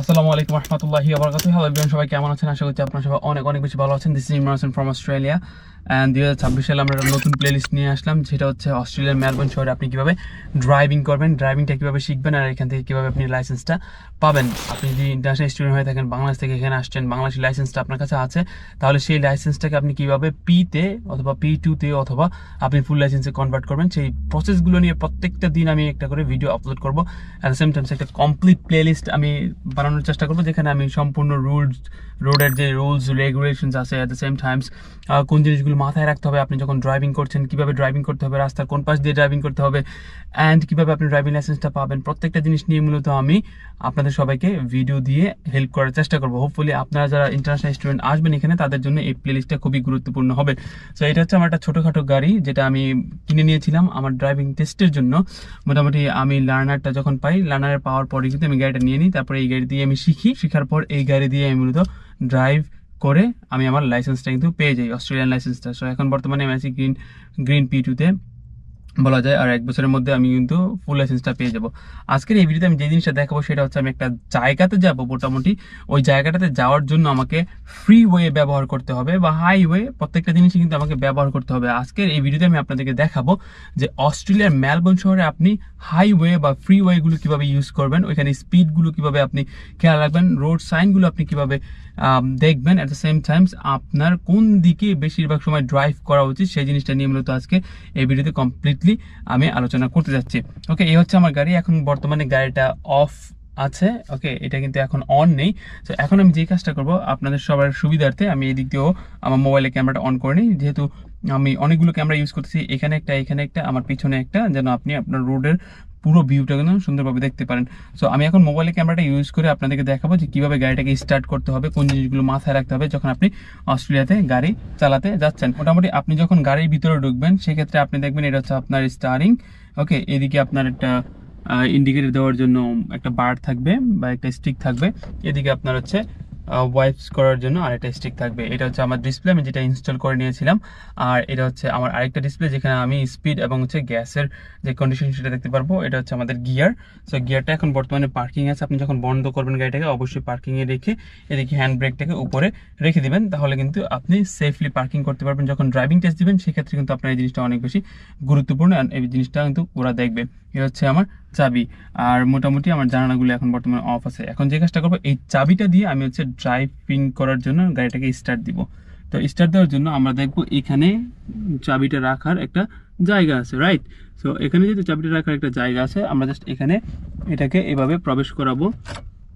আসসালামু আলাইকুম রহমতুল্লাহি ওয়া বারাকাতুহু। হ্যালো এভরিওয়ান, সবাই কেমন আছেন? আশা করছি আপনারা সবাই অনেক অনেক বেশি ভালো আছেন। This is Imran from Australia and 2026 সালে আমরা একটা নতুন প্লেলিস্ট নিয়ে আসলাম, যেটা হচ্ছে অস্ট্রেলিয়ার মেলবোর্ন শহরে আপনি কীভাবে ড্রাইভিং করবেন, ড্রাইভিংটা কীভাবে শিখবেন, আর এখান থেকে কীভাবে আপনি লাইসেন্সটা পাবেন। আপনি যদি ইন্টারন্যাশনাল স্টুডেন্ট হয়ে থাকেন, বাংলাদেশ থেকে এখানে আসছেন, বাংলাদেশি লাইসেন্সটা আপনার কাছে আছে, তাহলে সেই লাইসেন্সটাকে আপনি কীভাবে পিতে অথবা P2-তে অথবা আপনি ফুল লাইসেন্সে কনভার্ট করবেন, সেই প্রসেসগুলো নিয়ে প্রত্যেকটা দিন আমি একটা করে ভিডিও আপলোড করবো। অ্যাট দ্য সেম টাইমস একটা কমপ্লিট প্লেলিস্ট আমি বানানোর চেষ্টা করবো, যেখানে আমি সম্পূর্ণ রোডের যে রুলস রেগুলেশনস আছে, অ্যাট দ্য সেম টাইমস কোন জিনিসগুলো মাথায় রাখতে হবে আপনি যখন ড্রাইভিং করছেন, কীভাবে ড্রাইভিং করতে হবে, রাস্তার কোন পাশ দিয়ে ড্রাইভিং করতে হবে, অ্যান্ড কীভাবে আপনি ড্রাইভিং লাইসেন্সটা পাবেন, প্রত্যেকটা জিনিস নিয়ে মূলত আমি আপনাদের সবাইকে ভিডিও দিয়ে হেল্প করার চেষ্টা করবো। হোপফুলি আপনারা যারা ইন্টারন্যাশনাল স্টুডেন্ট আসবেন এখানে, তাদের জন্য এই প্লেলিস্টটা খুবই গুরুত্বপূর্ণ হবে। সো এটা হচ্ছে আমার একটা ছোটোখাটো গাড়ি, যেটা আমি কিনে নিয়েছিলাম আমার ড্রাইভিং টেস্টের জন্য। মোটামুটি আমি লার্নারটা যখন পাই, লার্নারের পাওয়ার পরে কিন্তু আমি গাড়িটা নিয়ে নিই, তারপরে এই গাড়ি দিয়ে আমি শেখার পর এই গাড়ি দিয়ে আমি মূলত ড্রাইভ করে আমি আমার লাইসেন্সটা কিন্তু পেয়ে যাই, অস্ট্রেলিয়ান লাইসেন্সটা। সো এখন বর্তমানে আমি আছি গ্রিন P2-তে বলা যায়, আর 1 বছরের মধ্যে আমি কিন্তু ফুল লাইসেন্সটা পেয়ে যাব। আজকের এই ভিডিওতে আমি যে জিনিসটা দেখাবো সেটা হচ্ছে আমি একটা জায়গাতে যাব, মোটামুটি ওই জায়গাটাতে যাওয়ার জন্য আমাকে ফ্রি ওয়ে ব্যবহার করতে হবে বা হাইওয়ে, প্রত্যেকটা জিনিসই কিন্তু আমাকে ব্যবহার করতে হবে। আজকের এই ভিডিওতে আমি আপনাদেরকে দেখাবো যে অস্ট্রেলিয়ার মেলবোর্ন শহরে আপনি হাইওয়ে বা ফ্রি ওয়েগুলো কীভাবে ইউজ করবেন, ওইখানে স্পিডগুলো কীভাবে আপনি খেয়াল রাখবেন, রোড সাইনগুলো আপনি কীভাবে দেখবেন, অ্যাট দ্য সেম টাইমস আপনার কোন দিকে বেশিরভাগ সময় ড্রাইভ করা উচিত, সেই জিনিসটা নিয়ে মূলত আজকে এই ভিডিওতে কমপ্লিটলি আমি আলোচনা করতে যাচ্ছি। ওকে, এই হচ্ছে আমার গাড়ি। এখন বর্তমানে গাড়িটা অফ আছে, ওকে, এটা কিন্তু এখন অন নেই। তো এখন আমি যে কাজটা করব আপনাদের সবার সুবিধার্থে, আমি এদিক দিয়েও আমার মোবাইলে ক্যামেরাটা অন করে নিই, যেহেতু আমি অনেকগুলো ক্যামেরা ইউজ করতেছি, এখানে একটা আমার পিছনে একটা, যেন আপনি আপনার রোডের পুরো ভিউটা কিন্তু সুন্দরভাবে দেখতে পারেন। সো আমি এখন মোবাইলে ক্যামেরাটা ইউজ করে আপনাদেরকে দেখাবো যে কীভাবে গাড়িটাকে স্টার্ট করতে হবে, কোন জিনিসগুলো মাথায় রাখতে হবে যখন আপনি অস্ট্রেলিয়াতে গাড়ি চালাতে যাচ্ছেন। মোটামুটি আপনি যখন গাড়ির ভিতরে ঢুকবেন, সেক্ষেত্রে আপনি দেখবেন এটা হচ্ছে আপনার স্টারিং। ওকে, এদিকে আপনার একটা ইন্ডিকেটর দেওয়ার জন্য একটা বার থাকবে বা একটা স্টিক থাকবে, এদিকে আপনার হচ্ছে ওয়াইপস করার জন্য আরেকটা স্টিক থাকবে। এটা হচ্ছে আমার ডিসপ্লে, আমি যেটা ইনস্টল করে নিয়েছিলাম। আর এটা হচ্ছে আমার আরেকটা ডিসপ্লে, যেখানে আমি স্পিড এবং হচ্ছে গ্যাসের যে কন্ডিশন সেটা দেখতে পারবো। এটা হচ্ছে আমাদের গিয়ার। সো গিয়ারটা এখন বর্তমানে পার্কিং আছে, আপনি যখন বন্ধ করবেন গাড়িটাকে অবশ্যই পার্কিংয়ে রেখে এদিকে হ্যান্ড ব্রেকটাকে উপরে রেখে দিবেন, তাহলে কিন্তু আপনি সেফলি পার্কিং করতে পারবেন। যখন ড্রাইভিং টেস্ট দিবেন সেক্ষেত্রে কিন্তু আপনার এই জিনিসটা অনেক বেশি গুরুত্বপূর্ণ, এই জিনিসটা কিন্তু ওরা দেখবে। এটা হচ্ছে আমার চাবি, আর মোটামুটি আমার জানালাগুলো এখন বর্তমানে অফ আছে। এখন যে কাজটা করবো, এই চাবিটা দিয়ে আমি হচ্ছে ড্রাইভিং করার জন্য গাড়িটাকে স্টার্ট দিব। তো স্টার্ট দেওয়ার জন্য আমরা দেখবো এখানে চাবিটা রাখার একটা জায়গা আছে, রাইট? সো এখানে যেহেতু চাবিটা রাখার একটা জায়গা আছে, আমরা জাস্ট এখানে এটাকে এভাবে প্রবেশ করাবো।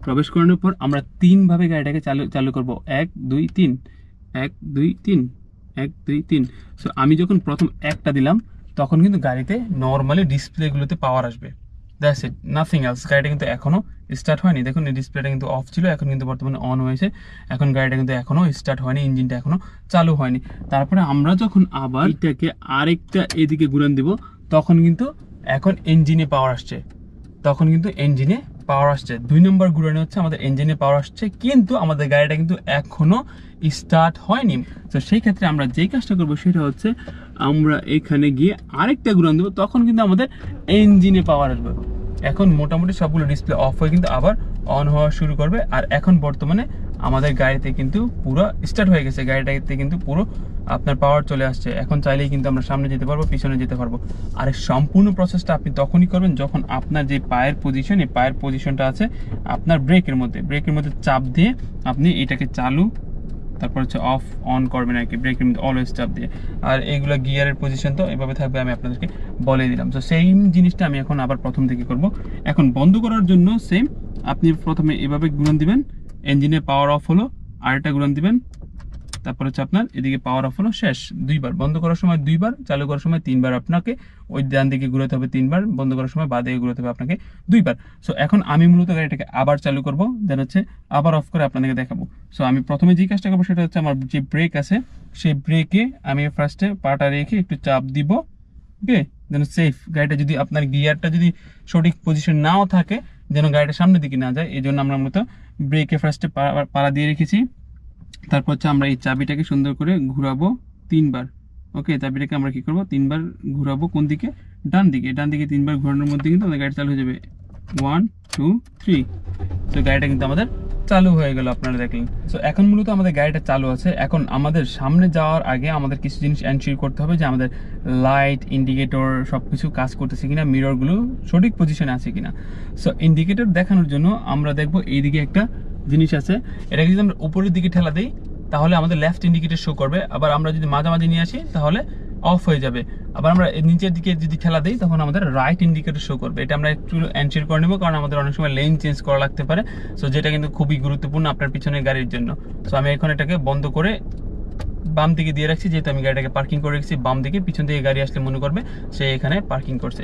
প্রবেশ করানোর পর আমরা 3ভাবে গাড়িটাকে চালু করবো, 1 2 3, 1 2 3, 1 2 3। সো আমি যখন প্রথম একটা দিলাম, তখন কিন্তু গাড়িতে নর্মালি ডিসপ্লেগুলোতে পাওয়ার আসবে। That's it, nothing else. গাড়িটা কিন্তু এখনও স্টার্ট হয়নি, দেখুন এই ডিসপ্লেটা কিন্তু অফ ছিল, এখন কিন্তু বর্তমানে অন হয়েছে। এখন গাড়িটা কিন্তু এখনও স্টার্ট হয়নি, ইঞ্জিনটা এখনও চালু হয়নি। তারপরে আমরা যখন আবার এটাকে আরেকটা এদিকে ঘুরান দিব, তখন কিন্তু এখন ইঞ্জিনে পাওয়ার আসছে, 2 নম্বর ঘুরানো হচ্ছে, আমাদের ইঞ্জিনে পাওয়ার আসছে, কিন্তু আমাদের গাড়িটা কিন্তু এখনও স্টার্ট হয়নি। তো সেই ক্ষেত্রে আমরা যেই কাজটা করবো সেটা হচ্ছে আমরা এখানে গিয়ে আরেকটা ঘুরান দেবো, তখন কিন্তু আমাদের ইঞ্জিনে পাওয়ার আসবে। এখন মোটামুটি সবগুলো ডিসপ্লে অফ হয়ে কিন্তু আবার অন হওয়া শুরু করবে। আর এখন বর্তমানে আমাদের গাড়িতে কিন্তু পুরো স্টার্ট হয়ে গেছে, গাড়িটাতে কিন্তু পুরো আপনার পাওয়ার চলে আসছে। এখন চাইলেই কিন্তু আমরা সামনে যেতে পারবো, পিছনে যেতে পারবো। আর এই সম্পূর্ণ প্রসেসটা আপনি তখনই করবেন যখন আপনার যে পায়ের পজিশন, এই পায়ের পজিশনটা আছে আপনার ব্রেকের মধ্যে চাপ দিয়ে আপনি এটাকে চালু, তারপর হচ্ছে অফ অন করবেন আর কি, ব্রেকের মধ্যে অলওয়েজ চাপ দিয়ে। আর এইগুলো গিয়ারের পজিশন তো এভাবে থাকবে, আমি আপনাদেরকে বলে দিলাম। তো সেম জিনিসটা আমি এখন আবার প্রথম থেকে করব। এখন বন্ধ করার জন্য সেম, আপনি প্রথমে এভাবে ঘুরান দিবেন, ইঞ্জিনে পাওয়ার অফ হলো, আরেকটা ঘুরান দিবেন, তারপর হচ্ছে আপনার এদিকে পাওয়ার অফ হলো, শেষ। 2বার বন্ধ করার সময়, 2বার চালু করার সময় 3বার আপনাকে ওই ডান দিকে ঘুরাতে হবে, 3বার বন্ধ করার সময় বাঁ দিকে ঘুরাতে হবে আপনাকে 2বার। সো এখন আমি মূলত গাড়িটাকে আবার চালু করব, দেন হচ্ছে আবার অফ করে আপনাদেরকে দেখাবো। সো আমি প্রথমে যে কাজটা করবো সেটা হচ্ছে আমার যে ব্রেক আছে, সেই ব্রেকে আমি ফার্স্টে পাটা রেখে একটু চাপ দিব, ওকে, যেন সেফ গাড়িটা, যদি আপনার গিয়ারটা যদি সঠিক পজিশন নাও থাকে, যেন গাড়িটা সামনের দিকে না যায়, এই জন্য আমরা মূলত ব্রেকে ফার্স্টে পাড়া দিয়ে রেখেছি। তারপর হচ্ছে আমরা এই চাবিটাকে সুন্দর করে ঘুরাবো 3বার। ওকে, চাবিটাকে আমরা কি করবো, 3বার ঘুরাবো, কোন দিকে, ডান দিকে 3বার ঘোরানোর মধ্যে কিন্তু আমাদের গাড়ি চালু হয়ে যাবে। 1 2 3। তো গাড়িটা কিন্তু আমাদের চালু হয়ে গেল, আপনারা দেখলেন। সো এখন মূলত আমাদের গাড়িটা চালু আছে। এখন আমাদের সামনে যাওয়ার আগে আমাদের কিছু জিনিস এনশিওর করতে হবে যে আমাদের লাইট, ইন্ডিকেটর সব কিছু কাজ করতেছে কিনা, মিররগুলো সঠিক পজিশনে আছে কিনা। সো ইন্ডিকেটর দেখানোর জন্য আমরা দেখবো এইদিকে একটা জিনিস আছে, এটাকে যদি আমরা উপরের দিকে ঠেলা দিই তাহলে আমাদের লেফট ইন্ডিকেটর শো করবে, আবার আমরা যদি মাঝামাঝি নিয়ে আসি তাহলে অফ হয়ে যাবে। আবার আমরা নিচের দিকে যদি ঠেলা দিই তখন আমাদের রাইট ইন্ডিকেটর শো করবে। এটা আমরা একটু এনশিওর করে নেবো, কারণ আমাদের অনেক সময় লেন চেঞ্জ করা লাগতে পারে। সো যেটা কিন্তু খুবই গুরুত্বপূর্ণ আপনার পিছনের গাড়ির জন্য। সো আমি এখন এটাকে বন্ধ করে বাম দিকে দিয়ে রাখছি, যেহেতু আমি গাড়িটাকে পার্কিং করে রেখেছি বাম দিকে। পিছন থেকে গাড়ি আসলে মনে করবে সে এখানে পার্কিং করছে।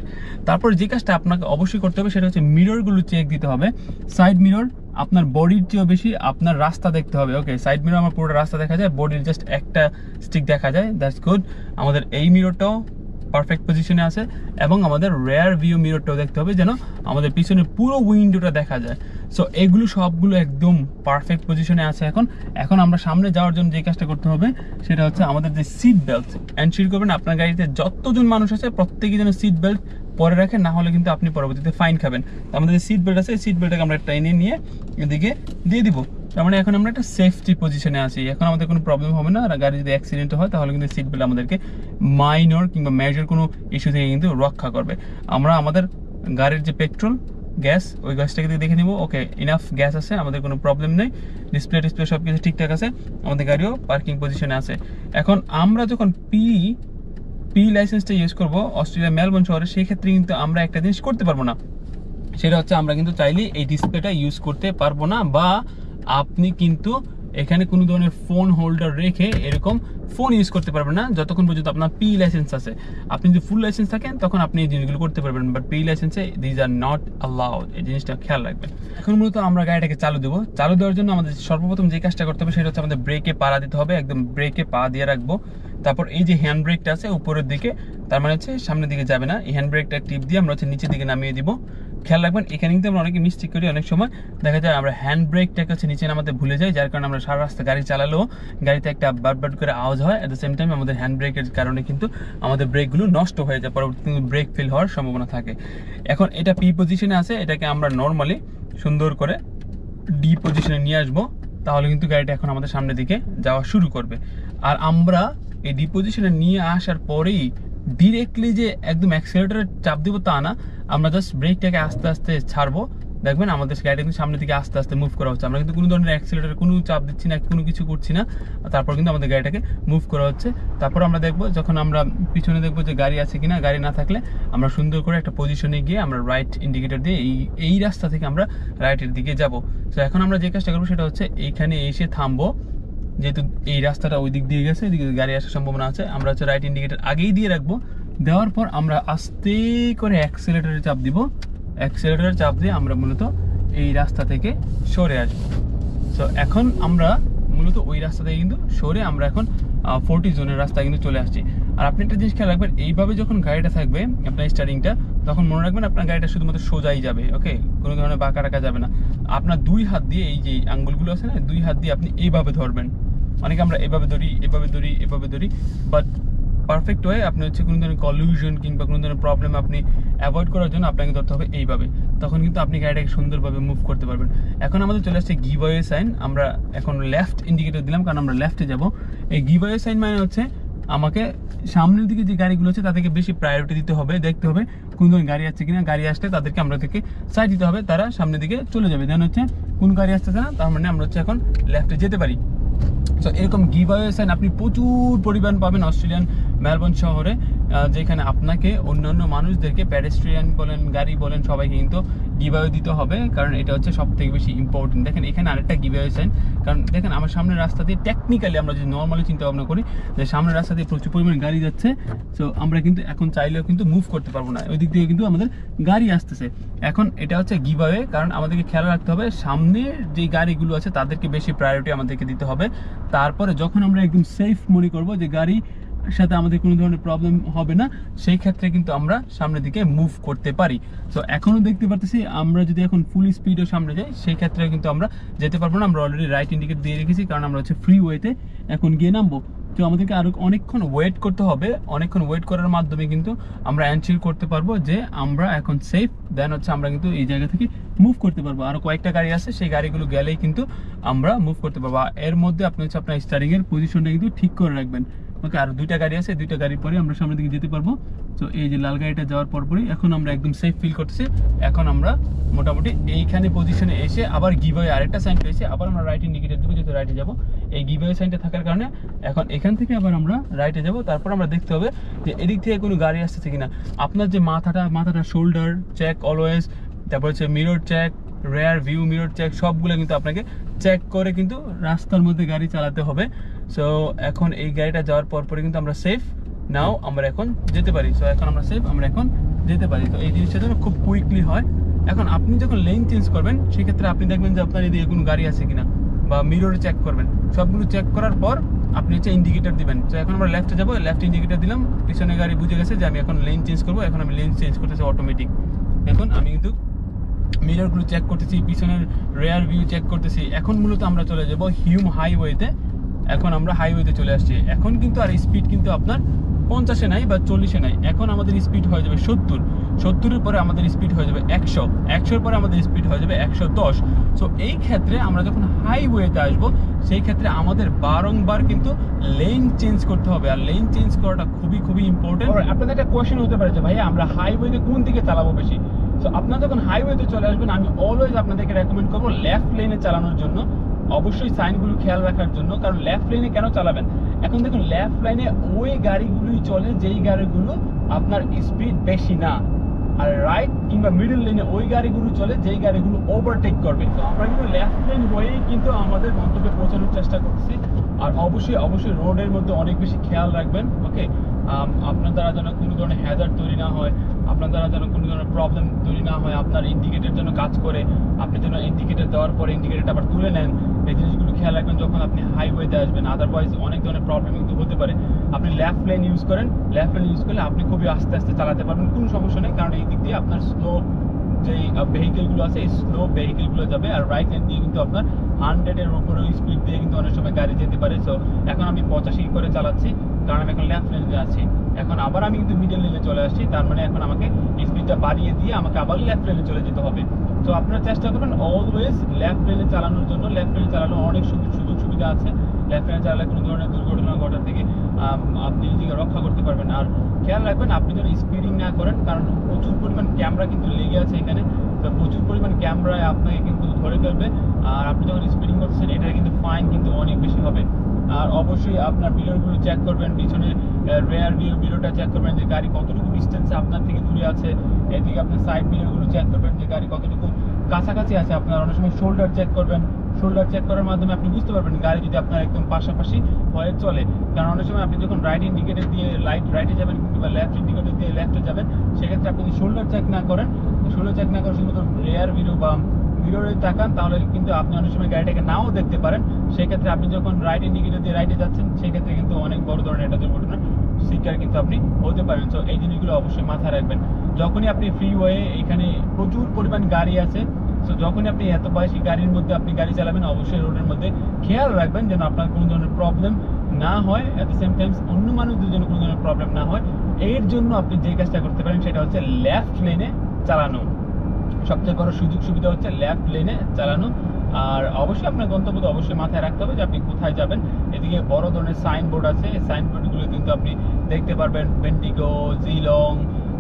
তারপর যে কাজটা আপনাকে অবশ্যই করতে হবে সেটা হচ্ছে মিররগুলো চেক দিতে হবে। সাইড মিরর আপনার বডির চেয়েও বেশি আপনার রাস্তা দেখতে হবে। ওকে, সাইড মিরর আমার পুরোটা রাস্তা দেখা যায়, বডির জাস্ট একটা স্টিক দেখা যায়, দ্যাটস গুড। আমাদের এই মিররটাও পারফেক্ট পজিশনে আছে, এবং আমাদের রেয়ার ভিউ মিররটাও দেখতে হবে যেন আমাদের পিছনের পুরো উইন্ডোটা দেখা যায়। সো এগুলো সবগুলো একদম পারফেক্ট পজিশনে আছে। এখন আমরা সামনে যাওয়ার জন্য যে কাজটা করতে হবে সেটা হচ্ছে আমাদের যে সিট বেল্ট এনশিওর করবেন আপনার গাড়িতে যতজন মানুষ আছে প্রত্যেকেই যেন সিট বেল্ট পরে রাখেন, না হলে কিন্তু আপনি পরবর্তীতে ফাইন খাবেন। আমাদের যে সিট বেল্ট আছে সিট বেল্টটাকে আমরা ট্রেনে নিয়ে এদিকে দিয়ে দিব। তার মানে এখন আমরা একটা সেফটি পজিশনে আছি, এখন আমাদের কোনো প্রবলেম হবে না। আর গাড়ি যদি অ্যাক্সিডেন্ট হয় তাহলে কিন্তু সিট বেল্ট আমাদেরকে মাইনর কিংবা মেজর কোনো ইস্যু থেকে কিন্তু রক্ষা করবে। আমরা আমাদের গাড়ির যে পেট্রোল গ্যাস, ওই গ্যাসটাকে দেখে নিব। ওকে, ইনাফ গ্যাস আছে, আমাদের কোনো প্রবলেম নেই, ডিসপ্লে সব কিছু ঠিকঠাক আছে, আমাদের গাড়িও পার্কিং পজিশনে আছে। এখন আমরা যখন পি লাইসেন্সটা ইউজ করবো অস্ট্রেলিয়া মেলবোর্ন শহরে, সেই ক্ষেত্রে কিন্তু আমরা একটা জিনিস করতে পারবো না, সেটা হচ্ছে আমরা কিন্তু চাইলে এই ডিসপ্লেটা ইউজ করতে পারবো না, বা আপনি কিন্তু এখানে কোনো ধরনের ফোন হোল্ডার রেখে এরকম ফোন ইউজ করতে পারবেন না যতক্ষণ পর্যন্ত আপনার পি লাইসেন্স আছে। আপনি যদি ফুল লাইসেন্স থাকেন তখন আপনি এই জিনিসগুলো করতে পারবেন, বাট পি লাইসেন্সে দিজ আর নট অ্যালাউড। এই জিনিসটা খেয়াল রাখবেন। এখন মূলত আমরা গাড়িটাকে চালু দেবো। চালু দেওয়ার জন্য আমাদের সর্বপ্রথম যে কাজটা করতে হবে সেটা হচ্ছে আমাদের ব্রেকে পা দিতে হবে, একদম ব্রেকে পা দিয়ে রাখবো। তারপর এই যে হ্যান্ড ব্রেকটা আছে উপরের দিকে, তার মানে হচ্ছে সামনের দিকে যাবে না, এই হ্যান্ড ব্রেকটা টিপ দিয়ে আমরা হচ্ছে নিচের দিকে নামিয়ে দিব। খেয়াল রাখবেন, এখানে কিন্তু আমরা অনেকে মিস্টেক করি, অনেক সময় দেখা যায় আমরা হ্যান্ড ব্রেকটাকে হচ্ছে নিচে নামাতে ভুলে যাই, যার কারণে আমরা সারা রাস্তা গাড়ি চালালেও গাড়িতে একটা বাট করে আওয়াজ হয়। অ্যাট দ্য সেম টাইম আমাদের হ্যান্ড ব্রেকের কারণে কিন্তু আমাদের ব্রেকগুলো নষ্ট হয়ে যায়, পরবর্তীতে কিন্তু ব্রেক ফেল হওয়ার সম্ভাবনা থাকে। এখন এটা পি পজিশনে আছে, এটাকে আমরা নর্মালি সুন্দর করে ডি পজিশনে নিয়ে আসবো, তাহলে কিন্তু গাড়িটা এখন আমাদের সামনের দিকে যাওয়া শুরু করবে। আর আমরা এই ডি পজিশনে নিয়ে আসার পরেই ডিরেক্টলি যে একদম অ্যাক্সিলারেটরে চাপ দিব তা না, আমরা জাস্ট ব্রেকটাকে আস্তে আস্তে ছাড়বো। দেখবেন আমাদের গাড়িটা কিন্তু সামনের দিকে আস্তে আস্তে মুভ করা হচ্ছে, আমরা কিন্তু কোনো ধরনের অ্যাক্সিলারেটরে কোনো চাপ দিচ্ছি না, কোনো কিছু করছি না। তারপর কিন্তু আমাদের গাড়িটাকে মুভ করা হচ্ছে। তারপর আমরা দেখবো যখন আমরা পিছনে দেখবো যে গাড়ি আছে কিনা, গাড়ি না থাকলে আমরা সুন্দর করে একটা পজিশনে গিয়ে আমরা রাইট ইন্ডিকেটর দিয়ে এই রাস্তা থেকে আমরা রাইটের দিকে যাব। তো এখন আমরা যে কাজটা করবো সেটা হচ্ছে এইখানে এসে থামবো, যেহেতু এই রাস্তাটা ওই দিক দিয়ে গেছে, এদিকে গাড়ি আসার সম্ভাবনা আছে। আমরা হচ্ছে রাইট ইন্ডিকেটর আগেই দিয়ে রাখবো, দেওয়ার পর আমরা আস্তে করে অ্যাক্সিলারেটরে চাপ দিব। অ্যাক্সিলারেটরে চাপ দিয়ে আমরা মূলত এই রাস্তা থেকে সরে আসবো। সো এখন আমরা মূলত ওই রাস্তা থেকে কিন্তু সরে আমরা এখন 40 জোনের রাস্তায় কিন্তু চলে আসছি। আর আপনি একটা জিনিস খেয়াল রাখবেন, এইভাবে যখন গাড়িটা থাকবে আপনার স্টার্টিংটা, তখন মনে রাখবেন আপনার গাড়িটা শুধুমাত্র সোজাই যাবে। ওকে, কোনো ধরনের বাঁকা টাকা যাবে না। আপনার দুই হাত দিয়ে এই যে আঙ্গুলগুলো আছে না, দুই হাত দিয়ে আপনি এইভাবে ধরবেন। অনেকে আমরা এভাবে ধরি, বাট পারফেক্ট ওয়ে আপনি হচ্ছে কোনো ধরনের কলিউশন কিংবা কোনো ধরনের প্রবলেম আপনি অ্যাভয়েড করার জন্য আপনাকে ধরতে হবে এইভাবে, তখন কিন্তু আপনি গাড়িটাকে সুন্দরভাবে মুভ করতে পারবেন। এখন আমাদের চলে আসছে গিভ ওয়ে সাইন। আমরা এখন লেফট ইন্ডিকেটর দিলাম কারণ আমরা লেফটে যাব। এই গিভ ওয়ে সাইন মানে হচ্ছে আমাকে সামনের দিকে যে গাড়িগুলো আছে তাদেরকে বেশি প্রায়োরিটি দিতে হবে, দেখতে হবে কোন ধরনের গাড়ি আসছে কিনা। গাড়ি আসলে তাদেরকে আমরা থেকে সাইড দিতে হবে, তারা সামনের দিকে চলে যাবে। দেন হচ্ছে কোন গাড়ি আসতেছে না, তার মানে আমরা হচ্ছে এখন লেফটে যেতে পারি। সো এরকম গিভ ওয়ে সাইন আপনি প্রচুর পরিমাণ পাবেন অস্ট্রেলিয়ান মেলবোর্ন শহরে, যেখানে আপনাকে অন্যান্য মানুষদেরকে, প্যাডেস্ট্রিয়ান বলেন, গাড়ি বলেন, সবাইকে কিন্তু গিভ ওয়ে দিতে হবে, কারণ এটা হচ্ছে সব থেকে বেশি ইম্পর্টেন্ট। দেখেন এখানে আরেকটা গিভ ওয়ে সাইন, কারণ দেখেন আমার সামনের রাস্তা দিয়ে টেকনিক্যালি আমরা যদি নর্মালি চিন্তা ভাবনা করি যে সামনের রাস্তা দিয়ে প্রচুর পরিমাণে গাড়ি যাচ্ছে, সো আমরা কিন্তু এখন চাইলেও কিন্তু মুভ করতে পারবো না, ওই দিক দিয়ে কিন্তু আমাদের গাড়ি আসতেছে। এখন এটা হচ্ছে গিভ ওয়ে, কারণ আমাদেরকে খেয়াল রাখতে হবে সামনের যে গাড়িগুলো আছে তাদেরকে বেশি প্রায়োরিটি আমাদেরকে দিতে হবে। তারপরে যখন আমরা একদম সেফ মনে করবো যে গাড়ি সাথে আমাদের কোনো ধরনের প্রবলেম হবে না, সেই ক্ষেত্রে কিন্তু আমরা সামনের দিকে মুভ করতে পারি। তো এখনো দেখতে পারতেছি আমরা যদি এখন ফুল স্পিডও সামনে যাই সেই ক্ষেত্রে কিন্তু আমরা যেতে পারবো না। আমরা অলরেডি রাইট ইন্ডিকেট দিয়ে রেখেছি, কারণ আমরা হচ্ছে ফ্রি ওয়েতে এখন গিয়ে নামবো। তো আমাদেরকে আরো অনেকক্ষণ ওয়েট করতে হবে, অনেকক্ষণ ওয়েট করার মাধ্যমে কিন্তু আমরা এনশিওর করতে পারবো যে আমরা এখন সেফ, দেন হচ্ছে আমরা কিন্তু এই জায়গা থেকে মুভ করতে পারবো। আরো কয়েকটা গাড়ি আছে, সেই গাড়িগুলো গেলেই কিন্তু আমরা মুভ করতে পারবো। এর মধ্যে আপনি হচ্ছে আপনার স্টারিং এর পজিশনটা কিন্তু ঠিক করে রাখবেন। ওকে, আর দুইটা গাড়ি আছে, দুইটা গাড়ির পরে আমরা সামনের দিকে যেতে পারবো। তো এই যে লাল গাড়িটা যাওয়ার পরপরই এখন আমরা একদম সেফ ফিল করতেছি। এখন আমরা মোটামুটি এইখানে পজিশনে এসে আবার গিভওয়ে আরেকটা সাইন পেয়েছি, আবার আমরা রাইট ইন্ডিকেটর দেবো, যেহেতু রাইটে যাবো। এই গিভওয়ে সাইনটা থাকার কারণে এখন এখান থেকে আবার আমরা রাইটে যাব। তারপর আমরা দেখতে হবে যে এদিক থেকে কোনো গাড়ি আসতেছে কিনা। আপনার যে মাথাটা শোল্ডার চেক অলওয়েজ, তারপর হচ্ছে mirror check, rear view mirror check, সবগুলো কিন্তু আপনাকে চেক করে কিন্তু রাস্তার মধ্যে গাড়ি চালাতে হবে। সো এখন এই গাড়িটা যাওয়ার পরে কিন্তু আমরা সেফ, নাও আমরা এখন যেতে পারি। সো এখন আমরা সেফ, আমরা এখন যেতে পারি। তো এই জিনিসটা যেন খুব কুইকলি হয়। এখন আপনি যখন লেন চেঞ্জ করবেন, সেক্ষেত্রে আপনি দেখবেন যে আপনার এদিকে কোনো গাড়ি আছে কিনা, বা মিররে চেক করবেন। সবগুলো চেক করার পর আপনি হচ্ছে ইন্ডিকেটর দিবেন। তো এখন আমরা লেফটে যাবো, লেফট ইন্ডিকেটর দিলাম, পিছনে গাড়ি বুঝে গেছে যে আমি এখন লেন চেঞ্জ করবো। এখন আমি লেন চেঞ্জ করতেছি অটোমেটিক। এখন আমি কিন্তু মিররগুলো চেক করতেছি, পিছনের রেয়ার ভিউ চেক করতেছি। এখন মূলত আমরা চলে যাব হিউম হাইওয়েতে। এখন আমরা হাইওয়েতে চলে আসছি। এখন কিন্তু আর স্পিড কিন্তু আপনার 50-এ নাই বা 40-এ নাই, এখন আমাদের স্পিড হয়ে যাবে 70, 70-এর পরে আমাদের স্পিড হয়ে যাবে 100, 100-এর পরে আমাদের স্পিড হয়ে যাবে 110। সো এই ক্ষেত্রে আমরা যখন হাইওয়েতে আসবো, সেই ক্ষেত্রে আমাদের বারংবার কিন্তু লেন চেঞ্জ করতে হবে। আর লেন চেঞ্জ করাটা খুবই খুবই ইম্পর্টেন্ট। আপনাদের একটা কোয়েশ্চেন হতে পারে যে ভাই আমরা হাইওয়েতে কোন দিকে চালাবো বেশি। সো আপনারা যখন হাইওয়েতে চলে আসবেন, আমি অলওয়েজ আপনাদেরকে রেকমেন্ড করবো লেফট লেনে চালানোর জন্য। অবশ্যই সাইনগুলো খেয়াল রাখার জন্য, কারণ লেফট লেনে কেন চালাবেন, এখন দেখুন লেফট লাইনে ওই গাড়িগুলোই চলে যেই গাড়িগুলো আপনার স্পিড বেশি না, আর রাইট কিংবা মিডল লেনে ওই গাড়িগুলো চলে যেই গাড়িগুলো ওভারটেক করবে। তো আমরা কিন্তু লেফট লেন হয়েই কিন্তু আমাদের গন্তব্যে পৌঁছানোর চেষ্টা করছি। আর অবশ্যই রোডের মধ্যে অনেক বেশি খেয়াল রাখবেন। ওকে, আপনার দ্বারা যেন কোনো ধরনের হ্যাজার্ড তৈরি না হয়, আপনার দ্বারা যেন কোনো ধরনের প্রবলেম তৈরি না হয়, আপনার ইন্ডিকেটর যেন কাজ করে, আপনি যেন ইন্ডিকেটর দেওয়ার পরে ইন্ডিকেটরটা আবার তুলে নেন। এই জিনিসগুলো খেয়াল রাখবেন যখন আপনি হাইওয়েতে আসবেন, আদারওয়াইজ অনেক ধরনের প্রবলেম কিন্তু হতে পারে। আপনি লেফট লেন ইউজ করেন, লেফট লেন ইউজ করলে আপনি খুবই আস্তে আস্তে চালাতে পারবেন, কোনো সমস্যা নেই, কারণ এই দিক দিয়ে আপনার স্লো যেই ভেহিকেলগুলো আছে এই স্লো ভেহিকেলগুলো যাবে। আর রাইট লেন দিয়ে কিন্তু আপনার 100-এর উপরেও স্পিড দিয়ে কিন্তু অনেক সময় গাড়ি যেতে পারে। সো এখন আমি 85 করে চালাচ্ছি, কারণ আমি এখন লেফট লেনে আছি। এখন আবার আমি কিন্তু মিডল লেনে চলে আসছি, তার মানে এখন আমাকে স্পিডটা বাড়িয়ে দিয়ে আমাকে আবার লেফট লেনে চলে যেতে হবে। তো আপনারা চেষ্টা করবেন অলওয়েজ লেফট লেনে চালানোর জন্য। লেফট লেনে চালানোর অনেক সুযোগ সুবিধা আছে। লেফট লেনে চালালে কোনো ধরনের দুর্ঘটনা ঘটার থেকে আপনি নিজেকে রক্ষা করতে পারবেন। আর খেয়াল রাখবেন আপনি যেন স্পিডিং না করেন, কারণ প্রচুর পরিমাণ ক্যামেরা কিন্তু লেগে আছে এখানে। তো প্রচুর পরিমাণ ক্যামেরায় আপনাকে কিন্তু ধরে ফেলবে। আর আপনি যখন স্পিডিং করছেন, এটার কিন্তু ফাইন কিন্তু অনেক বেশি হবে। আর অবশ্যই আপনার মিররগুলো চেক করবেন, পিছনে রেয়ার ভিউ মিররটা চেক করবেন যে গাড়ি কতটুকু ডিস্টেন্সে আপনার থেকে দূরে আছে। এদিকে আপনার সাইড মিররগুলো চেক করবেন যে গাড়ি কতটুকু কাছাকাছি আছে। আপনার অনেক সময় শোল্ডার চেক করবেন, শোল্ডার চেক করার মাধ্যমে আপনি বুঝতে পারবেন গাড়ি যদি আপনার একদম পাশাপাশি হয়ে চলে। কারণ অনেক সময় আপনি যখন রাইট ইন্ডিকেটর দিয়ে রাইটে যাবেন কিংবা লেফট ইন্ডিকেটর দিয়ে লেফটে যাবেন, সেক্ষেত্রে আপনি যদি শোল্ডার চেক না করেন, শোল্ডার চেক না করে শুধুমাত্র রেয়ার ভিউ বা মিররে তাকান, তাহলে কিন্তু আপনি অনেক সময় গাড়িটাকে নাও দেখতে পারেন। সেক্ষেত্রে আপনি যখন রাইট ইন্ডিকেটর দিয়ে রাইটে যাচ্ছেন, সেক্ষেত্রে কিন্তু অনেক বড় ধরনের একটা দুর্ঘটনার শিকার কিন্তু আপনি হতে পারেন। তো এই জিনিসগুলো অবশ্যই মাথায় রাখবেন। যখনই আপনি ফ্রিওয়ে, এখানে প্রচুর পরিমাণ গাড়ি আছে, সো যখনই আপনি এত বয়সী গাড়ির মধ্যে আপনি গাড়ি চালাবেন, অবশ্যই রোডের মধ্যে খেয়াল রাখবেন যেন আপনার কোনো ধরনের প্রবলেম না হয়, এট দ্য সেম টাইমস অন্য মানুষদের জন্য কোনো ধরনের প্রবলেম না হয়। এর জন্য আপনি যে কাজটা করতে পারেন সেটা হচ্ছে লেফট লেনে চালানো। সবচেয়ে বড় সুযোগ সুবিধা হচ্ছে লেফট লেনে চালানো। আর অবশ্যই আপনার গন্তব্য তো অবশ্যই মাথায় রাখতে হবে যে আপনি কোথায় যাবেন। এদিকে বড় ধরনের সাইনবোর্ড আছে, এই সাইনবোর্ডগুলো কিন্তু আপনি দেখতে পারবেন, বেন্ডিগো, জিলং,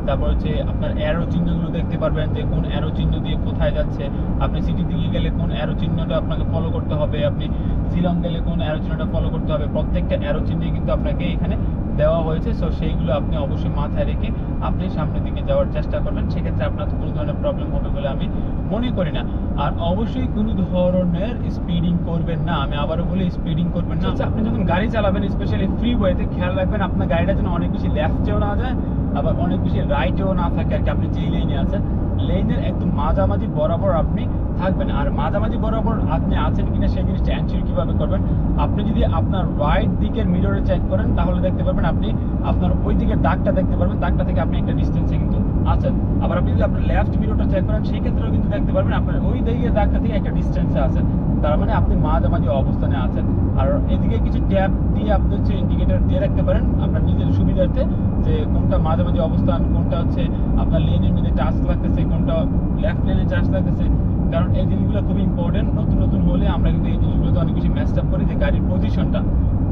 তারপর হচ্ছে আপনার অ্যারো চিহ্নগুলো দেখতে পারবেন যে কোন অ্যারো চিহ্ন দিয়ে কোথায় যাচ্ছে। আপনি সিটি দিকে গেলে কোন অ্যারো চিহ্নটা আপনাকে ফলো করতে হবে, আপনি জিলং গেলে কোন অ্যারো চিহ্নটা ফলো করতে হবে। প্রত্যেকটা অ্যারো চিহ্নে কিন্তু আপনাকে এখানে দেওয়া হয়েছে। সো সেইগুলো আপনি অবশ্যই মাথায় রেখে আপনি সামনের দিকে যাওয়ার চেষ্টা করবেন। সেক্ষেত্রে আপনার কোনো ধরনের প্রবলেম হবে বলে আমি মনে করি না। আর অবশ্যই কোনো ধরনের স্পিডিং করবেন না, আমি আবারও বলি স্পিডিং করবেন না। আপনি যখন গাড়ি চালাবেন, স্পেশালি ফ্রিওয়েতে, খেয়াল রাখবেন আপনার গাড়িটা যেন অনেক বেশি লেফটেও না যায়, আবার অনেক বেশি রাইটেও না থাকে। আর কি আপনি যেই লেনে আছেন, লেনের একদম মাঝামাঝি বরাবর আপনি থাকবেন। আর মাঝামাঝি বরাবর আপনি আছেন কিনা সেই জিনিসটা এনশিওর কিভাবে করবেন, আপনি যদি আপনার রাইট দিকের মিররে চেক করেন, তাহলে দেখতে পারবেন আপনি আপনার ওই দিকের দাগটা দেখতে পারবেন, দাগটা থেকে আপনি একটা ডিস্টেন্সে কিন্তু আছেন। আবার আপনি যদি আপনার লেফট মিররটা চেক করেন, সেই ক্ষেত্রেও কিন্তু দেখতে পারবেন আপনার ওই দিকের দাগটা থেকে একটা ডিস্টেন্সে আছেন। তার মানে আপনি মাঝামাঝি অবস্থানে আছেন। আর এদিকে কিছু ট্যাব দিয়ে আপনি হচ্ছে ইন্ডিকেটর দিয়ে রাখতে পারেন আপনার নিজের সুবিধার্থে, যে কোনটা মাঝামাঝি অবস্থান, কোনটা হচ্ছে আপনার লেনের মধ্যে টাচ লাগতেছে, কোনটা লেফট লেনে টাচ লাগতেছে। কারণ এই জিনিসগুলো খুবই ইম্পর্টেন্ট। নতুন নতুন হলে আমরা কিন্তু এই জিনিসগুলোতে অনেক বেশি ম্যাচ আপ করি, যে গাড়ির পজিশনটা,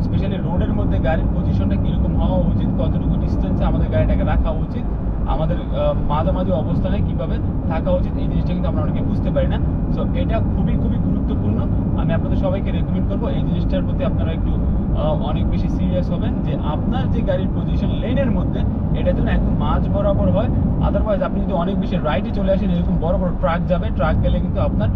স্পেশালি রোডের মধ্যে গাড়ির পজিশনটা কীরকম হওয়া উচিত, কতটুকু ডিস্টেন্সে আমাদের গাড়িটাকে রাখা উচিত, আমাদের মাঝামাঝি অবস্থানে কীভাবে থাকা উচিত, এই জিনিসটা কিন্তু আমরা অনেকে বুঝতে পারি না। সো এটা খুবই খুবই গুরুত্বপূর্ণ। আমি আপনাদের সবাইকে রেকমেন্ড করবো এই জিনিসটার প্রতি আপনারা একটু অনেক বেশি সিরিয়াস হবেন, যে আপনার যে গাড়ির পজিশন লেনের মধ্যে এটা যেন একদম মাঝ বরাবর হয়। আদারওয়াইজ আপনি যদি অনেক বেশি রাইটে চলে আসেন, এরকম বড় বড় ট্রাক যাবে, ট্রাক গেলে কিন্তু আপনার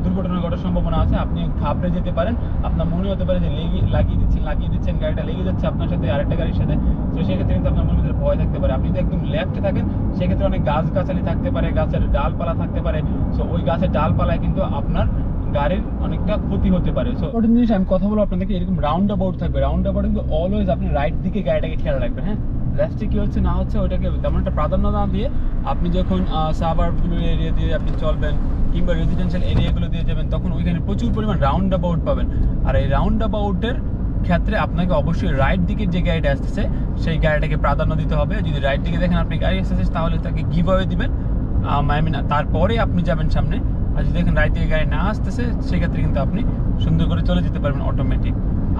দুর্ঘটনা ঘটার সম্ভাবনা আছে। আপনি ঘাবড়ে যেতে পারেন, আপনার মনে হতে পারে যে লাগিয়ে দিচ্ছেন গাড়িটা লেগে যাচ্ছে আপনার সাথে আরেকটা গাড়ির সাথে। তো সেক্ষেত্রে কিন্তু আপনার মনের ভিতরে ভয় থাকতে পারে। আপনি যদি একদম লেফটে থাকেন সেক্ষেত্রে অনেক গাছগাছালি থাকতে পারে, গাছের ডালপালা থাকতে পারে। সো ওই গাছের ডালপালায় কিন্তু আপনার গাড়ির অনেকটা ক্ষতি হতে পারে। সো ওটা জিনিস আমি কথা বলবো আপনাদেরকে, এরকম রাউন্ড অ্যাবাউট থাকবে, রাউন্ড অ্যাবাউট কিন্তু অলওয়েজ আপনি রাইট দিকে গাড়িটাকে খেয়াল রাখবেন। হ্যাঁ, লেফটে কি হচ্ছে না হচ্ছে ওইটাকে তেমন একটা প্রাধান্য না দিয়ে আপনি যখন সাবারগুলো এরিয়া দিয়ে আপনি চলবেন কিংবা রেজিডেন্সিয়াল এরিয়াগুলো দিয়ে যাবেন, তখন ওইখানে প্রচুর পরিমাণ রাউন্ড অ্যাবাউট পাবেন। আর এই রাউন্ড অ্যাবাউটের ক্ষেত্রে আপনাকে অবশ্যই রাইট দিকের যে গাড়িটা আসতেছে সেই গাড়িটাকে প্রাধান্য দিতে হবে। যদি রাইট দিকে দেখেন আপনি গাড়ি আসতেছে তাহলে তাকে গিভ অ্যাওয়ে দিবেন, তারপরে আপনি যাবেন সামনে। আর যদি দেখেন রাইট দিকে গাড়ি না আসতেছে সেক্ষেত্রে কিন্তু আপনি সুন্দর করে চলে যেতে পারবেন অটোমেটিক।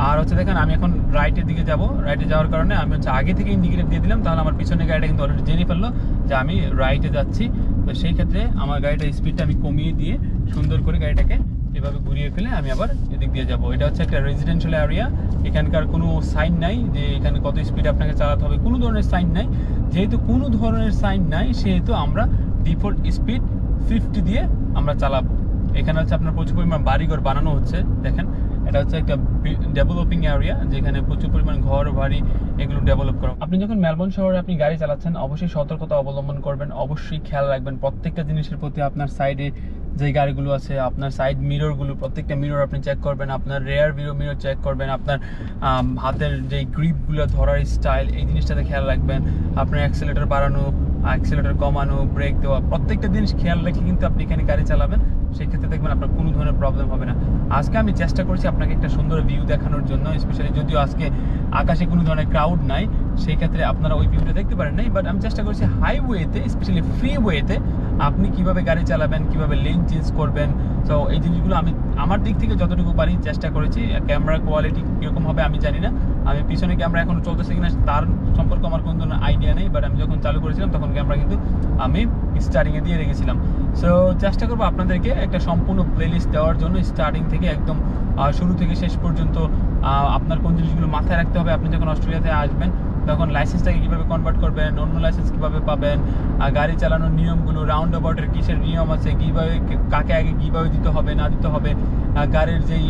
আর হচ্ছে দেখেন আমি এখন রাইটের দিকে যাব, রাইটে যাওয়ার কারণে আমি হচ্ছে আগে থেকে ইন্ডিকেটর দিয়ে দিলাম, তাহলে আমার পিছনে গাড়িটা কিন্তু অলরেডি জেনে ফেললো যে আমি রাইটে যাচ্ছি। তো সেই ক্ষেত্রে আমার গাড়িটার স্পিডটা আমি কমিয়ে দিয়ে সুন্দর করে গাড়িটাকে এভাবে ঘুরিয়ে ফেলে আমি আবার এদিক দিয়ে যাব। এটা হচ্ছে একটা রেজিডেন্সিয়াল এরিয়া, এখানকার কোনো সাইন নাই যে এখানে কত স্পিড আপনাকে চালাতে হবে, কোনো ধরনের সাইন নাই। যেহেতু কোনো ধরনের সাইন নাই সেহেতু আমরা ডিফল্ট স্পিড 50 দিয়ে আমরা চালাবো। এখানে হচ্ছে আপনার প্রচুর পরিমাণ বাড়িঘর বানানো হচ্ছে, দেখেন এটা হচ্ছে একটা ডেভেলপিং এরিয়া যেখানে প্রচুর পরিমাণ ঘর বাড়ি এগুলো ডেভেলপ করা। আপনি যখন মেলবোর্ন শহরে আপনি গাড়ি চালাচ্ছেন অবশ্যই সতর্কতা অবলম্বন করবেন, অবশ্যই খেয়াল রাখবেন প্রত্যেকটা জিনিসের প্রতি। আপনার সাইডে যে গাড়িগুলো আছে আপনার সাইড মিররগুলো, প্রত্যেকটা মিরর আপনি চেক করবেন, আপনার রেয়ার মিরর চেক করবেন, আপনার হাতের যে গ্রিপগুলো ধরার স্টাইল এই জিনিসটাতে খেয়াল রাখবেন, আপনার অ্যাক্সেলেটর বাড়ানো অ্যাক্সেলেটর কমানো ব্রেক দেওয়া প্রত্যেকটা জিনিস খেয়াল রেখে কিন্তু আপনি এখানে গাড়ি চালাবেন, সেক্ষেত্রে দেখবেন আপনার কোনো ধরনের প্রবলেম হবে না। আজকে আমি চেষ্টা করছি আপনাকে একটা সুন্দর ভিউ দেখানোর জন্য, স্পেশালি যদিও আজকে আকাশে কোনো ধরনের ক্রাউড নাই সেই ক্ষেত্রে আপনারা ওই ভিউটা দেখতে পারেন নাই, বাট আমি চেষ্টা করছি হাইওয়েতে স্পেশালি ফ্রিওয়েতে আপনি কিভাবে গাড়ি চালাবেন, কিভাবে লেন চেঞ্জ করবেন। তো এই জিনিসগুলো আমি আমার দিক থেকে যতটুকু পারি চেষ্টা করেছি। ক্যামেরা কোয়ালিটি কীরকম হবে আমি জানি না, আমি পিছনে ক্যামেরা এখন চলতেছে কিনা তার সম্পর্কে আমার কোনো ধরনের আইডিয়া নেই, বাট আমি যখন চালু করেছিলাম তখন ক্যামেরা কিন্তু আমি স্টার্টিংয়ে দিয়ে রেখেছিলাম। সো চেষ্টা করবো আপনাদেরকে একটা সম্পূর্ণ প্লেলিস্ট দেওয়ার জন্য, স্টার্টিং থেকে একদম শুরু থেকে শেষ পর্যন্ত আপনার কোন জিনিসগুলো মাথায় রাখতে হবে আপনি যখন অস্ট্রেলিয়াতে আসবেন, তখন লাইসেন্সটাকে কীভাবে কনভার্ট করবেন, অন্য লাইসেন্স কীভাবে পাবেন, গাড়ি চালানোর নিয়মগুলো, রাউন্ড অ্যাবাউটের কিসের নিয়ম আছে, কীভাবে কাকে আগে কীভাবে দিতে হবে না দিতে হবে, গাড়ির যেই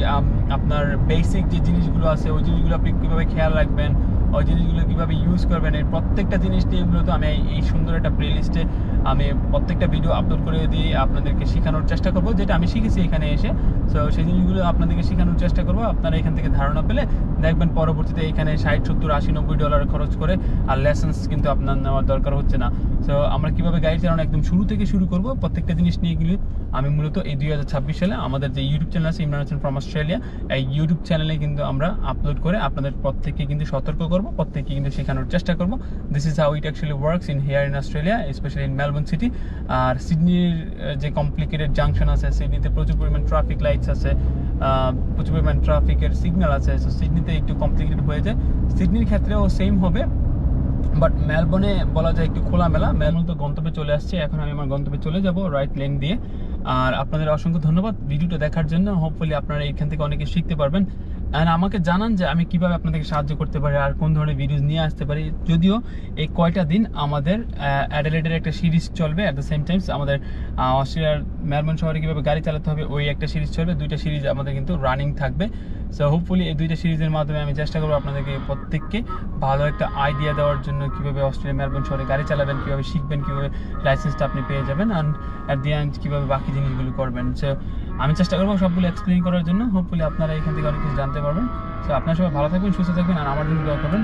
আপনার বেসিক যে জিনিসগুলো আছে ওই জিনিসগুলো আপনি কীভাবে খেয়াল রাখবেন, ওই জিনিসগুলো কীভাবে ইউজ করবেন, এই প্রত্যেকটা জিনিস নিয়ে এগুলো তো আমি এই সুন্দর একটা প্লেলিস্টে আমি প্রত্যেকটা ভিডিও আপলোড করে দিয়ে আপনাদেরকে শেখানোর চেষ্টা করবো, যেটা আমি শিখেছি এখানে এসে। সো সেই জিনিসগুলো আপনাদেরকে শেখানোর চেষ্টা করবো, আপনারা এখান থেকে ধারণা পেলে দেখবেন পরবর্তীতে এখানে 60, 70, 80, $90 খরচ করে আর লাইসেন্স কিন্তু আপনার নেওয়ার দরকার হচ্ছে না। সো আমরা কীভাবে গাড়ি চালানো একদম শুরু থেকে শুরু করবো প্রত্যেকটা জিনিস নিয়ে গেলে আমি মূলত এই 2026 সালে আমাদের যে ইউটিউব চ্যানেল আছে ইমরান হোসেন ফ্রম অস্ট্রেলিয়া, এই ইউটিউব চ্যানেলে কিন্তু আমরা আপলোড করে আপনাদের প্রত্যেককে কিন্তু সতর্ক করবো, প্রত্যেককে কিন্তু শেখানোর চেষ্টা করবো। This is how it actually works in here in Australia, specially in Melbourne city. আর সিডনির যে কমপ্লিকেটেড জাংশন আছে, সিডনিতে প্রচুর পরিমাণ ট্রাফিক লাইটস আছে, প্রচুর পরিমাণ ট্রাফিকের সিগন্যাল আছে, সো সিডনিতে একটু কমপ্লিকেটেড হয়ে যায়। সিডনির ক্ষেত্রেও সেম হবে, বাট মেলবোর্নে বলা যায় একটু খোলামেলা। মেলবোর্ন তো গন্তব্যে চলে আসছে, এখন আমি আমার গন্তব্যে চলে যাব রাইট লেন দিয়ে। আর আপনাদের অসংখ্য ধন্যবাদ ভিডিওটা দেখার জন্য, হোপফুলি আপনারা এখান থেকে অনেকে শিখতে পারবেন। অ্যান্ড আমাকে জানান যে আমি কিভাবে আপনাদেরকে সাহায্য করতে পারি আর কোন ধরনের ভিডিওস নিয়ে আসতে পারি। যদিও এই কয়টা দিন আমাদের অ্যাডিলেডের একটা সিরিজ চলবে, অ্যাট দ্য সেম টাইমস আমাদের অস্ট্রেলিয়ার মেলবোর্ন শহরে কীভাবে গাড়ি চালাতে হবে ওই একটা সিরিজ চলবে, দুইটা সিরিজ আমাদের কিন্তু রানিং থাকবে। সো হোপফুলি এই দুইটা সিরিজের মাধ্যমে আমি চেষ্টা করবো আপনাদেরকে প্রত্যেককে ভালো একটা আইডিয়া দেওয়ার জন্য, কীভাবে অস্ট্রেলিয়া মেলবোর্ন শহরে গাড়ি চালাবেন, কীভাবে শিখবেন, কীভাবে লাইসেন্সটা আপনি পেয়ে যাবেন, অ্যান্ড অ্যাট দি এন্ড কীভাবে বাকি জিনিসগুলো করবেন। সো আমি চেষ্টা করবো সবগুলো এক্সপ্লেন করার জন্য, হোপফুলি আপনারা এখান থেকে অনেক কিছু জানতে পারবেন। সো আপনারা সবাই ভালো থাকবেন, সুস্থ থাকবেন, আর আমার জন্য দোয়া করবেন।